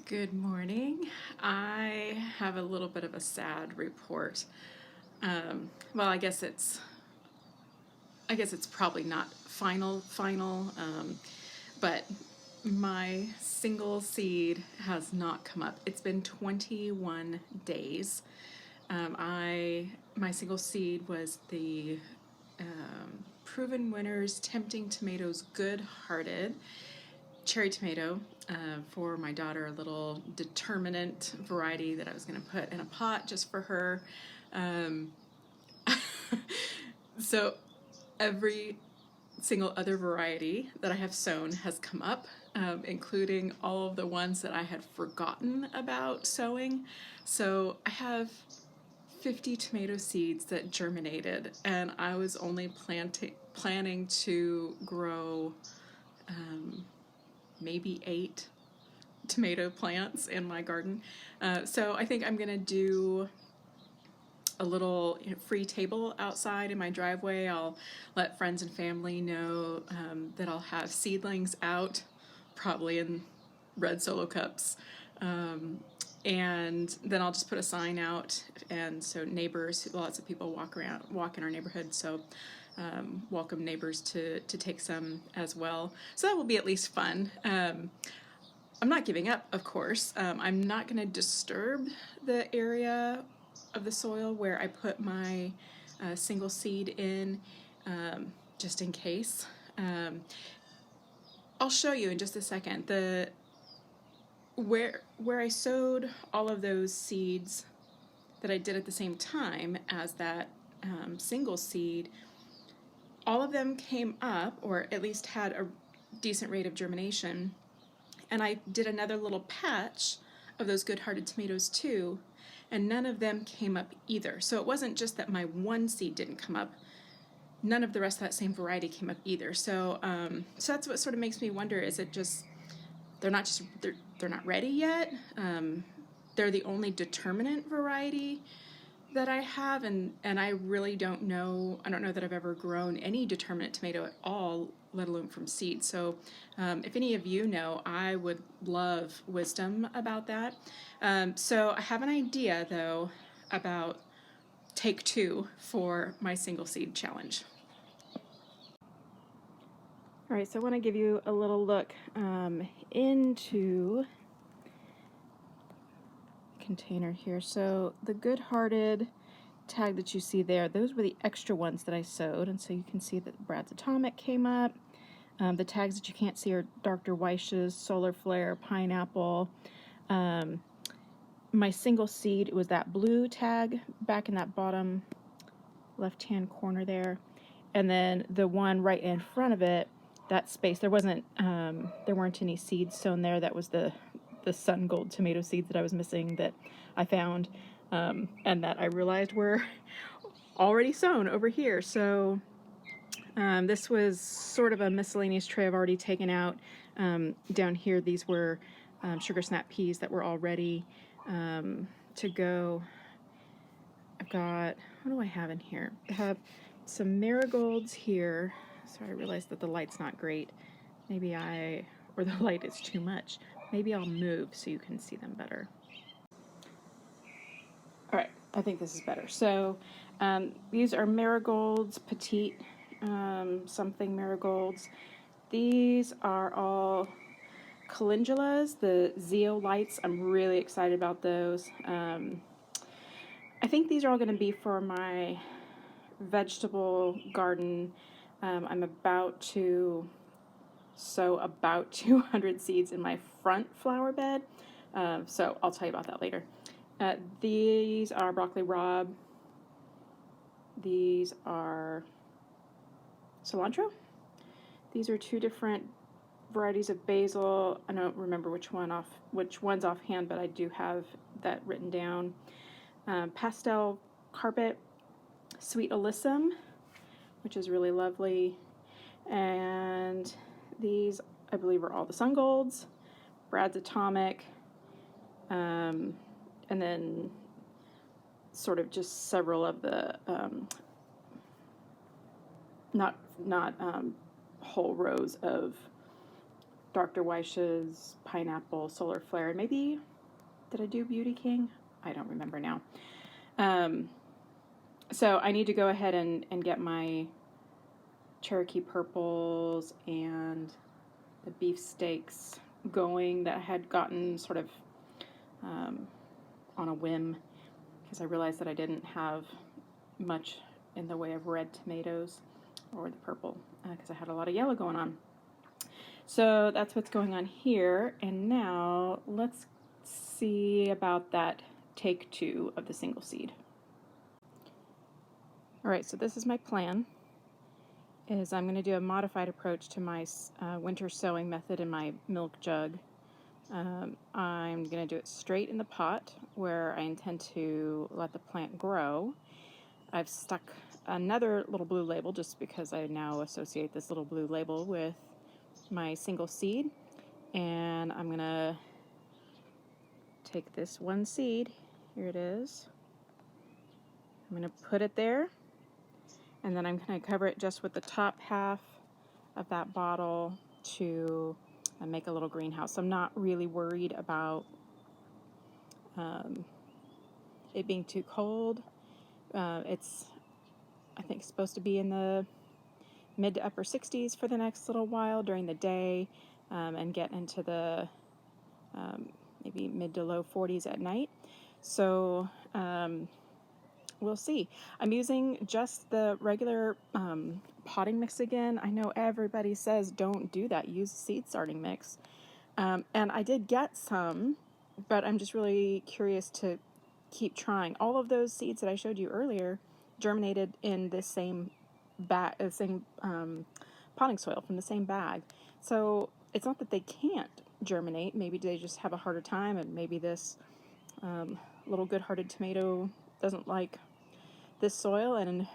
Good morning. I have a little bit of a sad report. Well, I guess it's probably not final, but my single seed has not come up. It's been 21 days. My single seed was the Proven Winners Tempting Tomatoes Good Hearted cherry tomato for my daughter, a little determinant variety that I was going to put in a pot just for her. So every single other variety that I have sown has come up, including all of the ones that I had forgotten about sowing. So I have 50 tomato seeds that germinated, and I was only planning to grow maybe 8 tomato plants in my garden. So I think I'm gonna do a little free table outside in my driveway. I'll let friends and family know that I'll have seedlings out, probably in red Solo cups. And then I'll just put a sign out, and so neighbors, lots of people walk in our neighborhood, so welcome neighbors to take some as well. So that will be at least fun. I'm not giving up, of course. I'm not going to disturb the area of the soil where I put my single seed in, just in case. I'll show you in just a second where I sowed all of those seeds that I did at the same time as that single seed. All of them came up, or at least had a decent rate of germination, and I did another little patch of those good-hearted tomatoes too, and none of them came up either. So it wasn't just that my one seed didn't come up, none of the rest of that same variety came up either. So so that's what sort of makes me wonder, is it just they're not ready yet? They're the only determinant variety that I have, and I really don't know. I don't know that I've ever grown any determinate tomato at all, let alone from seed. So if any of you know, I would love wisdom about that. So I have an idea though about take 2 for my single seed challenge. All right, so I want to give you a little look into the container here. So the good-hearted tag that you see there, those were the extra ones that I sowed, and so you can see that Brad's Atomic came up. The tags that you can't see are Dr. Weish's Solar Flare, Pineapple. My single seed was that blue tag back in that bottom left-hand corner there, and then the one right in front of it, that space, there weren't any seeds sown there. That was the sun gold tomato seeds that I was missing, that I found, and that I realized were already sown over here. So this was sort of a miscellaneous tray I've already taken out. Down here, these were sugar snap peas that were all ready to go. I've got, what do I have in here? I have some marigolds here. Sorry, I realized that the light's not great. Maybe or the light is too much. Maybe I'll move so you can see them better. All right, I think this is better. So these are marigolds, petite something marigolds. These are all calendulas, the zeolites. I'm really excited about those. I think these are all going to be for my vegetable garden. I'm about to sow about 200 seeds in my front flower bed, so I'll tell you about that later. These are broccoli rabe. These are cilantro. These are 2 different varieties of basil. I don't remember which one's offhand, but I do have that written down. Pastel carpet, sweet alyssum, which is really lovely, and these I believe are all the sun golds, Brad's Atomic, and then sort of just several of the not whole rows of Dr. Weish's pineapple solar flare. Maybe, did I do Beauty King? I don't remember now. So I need to go ahead and get my Cherokee purples and the beefsteaks going that I had gotten sort of on a whim, because I realized that I didn't have much in the way of red tomatoes or the purple, because I had a lot of yellow going on. So that's what's going on here. And now let's see about that take 2 of the single seed. All right, so this is my plan. Is I'm going to do a modified approach to my winter sowing method in my milk jug. I'm going to do it straight in the pot where I intend to let the plant grow. I've stuck another little blue label just because I now associate this little blue label with my single seed. And I'm going to take this one seed, here it is, I'm going to put it there, and then I'm going to cover it just with the top half of that bottle to make a little greenhouse. I'm not really worried about it being too cold. It's, I think, supposed to be in the mid to upper 60s for the next little while during the day, and get into the maybe mid to low 40s at night. So we'll see. I'm using just the regular potting mix again. I know everybody says don't do that. Use seed starting mix. And I did get some, but I'm just really curious to keep trying. All of those seeds that I showed you earlier germinated in this same bag, same potting soil from the same bag. So it's not that they can't germinate. Maybe they just have a harder time, and maybe this little good-hearted tomato doesn't like this soil, and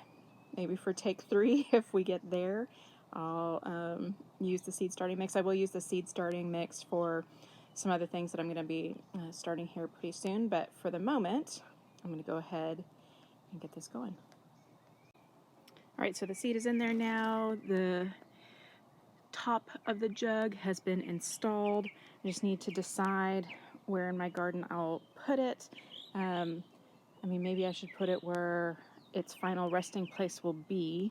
maybe for take 3, if we get there, I'll use the seed starting mix. I will use the seed starting mix for some other things that I'm going to be starting here pretty soon, but for the moment, I'm going to go ahead and get this going. All right, so the seed is in there now. The top of the jug has been installed. I just need to decide where in my garden I'll put it. I mean, maybe I should put it where its final resting place will be,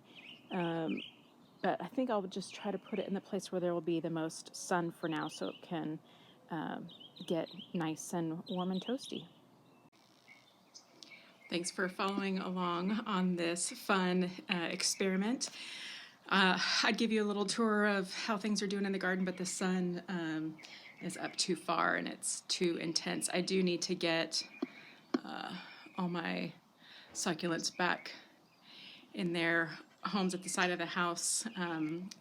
but I think I'll just try to put it in the place where there will be the most sun for now, so it can get nice and warm and toasty. Thanks for following along on this fun experiment. I'd give you a little tour of how things are doing in the garden, but the sun is up too far and it's too intense. I do need to get all my succulents back in their homes at the side of the house.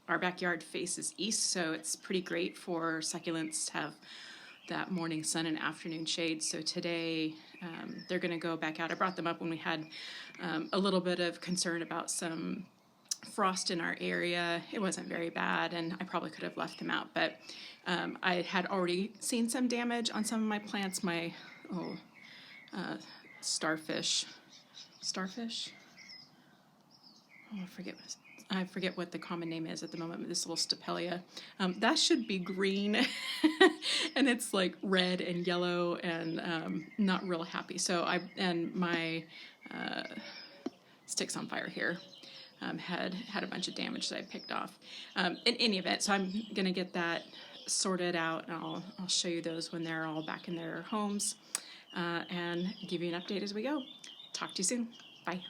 Our backyard faces east, so it's pretty great for succulents to have that morning sun and afternoon shade. So today they're going to go back out. I brought them up when we had a little bit of concern about some frost in our area. It wasn't very bad, and I probably could have left them out, but I had already seen some damage on some of my plants. My starfish. Oh, I forget what the common name is at the moment. This little Stapelia. That should be green, and it's like red and yellow, and not real happy. So my sticks on fire here had a bunch of damage that I picked off. In any event, so I'm gonna get that sorted out, and I'll show you those when they're all back in their homes, and give you an update as we go. Talk to you soon. Bye.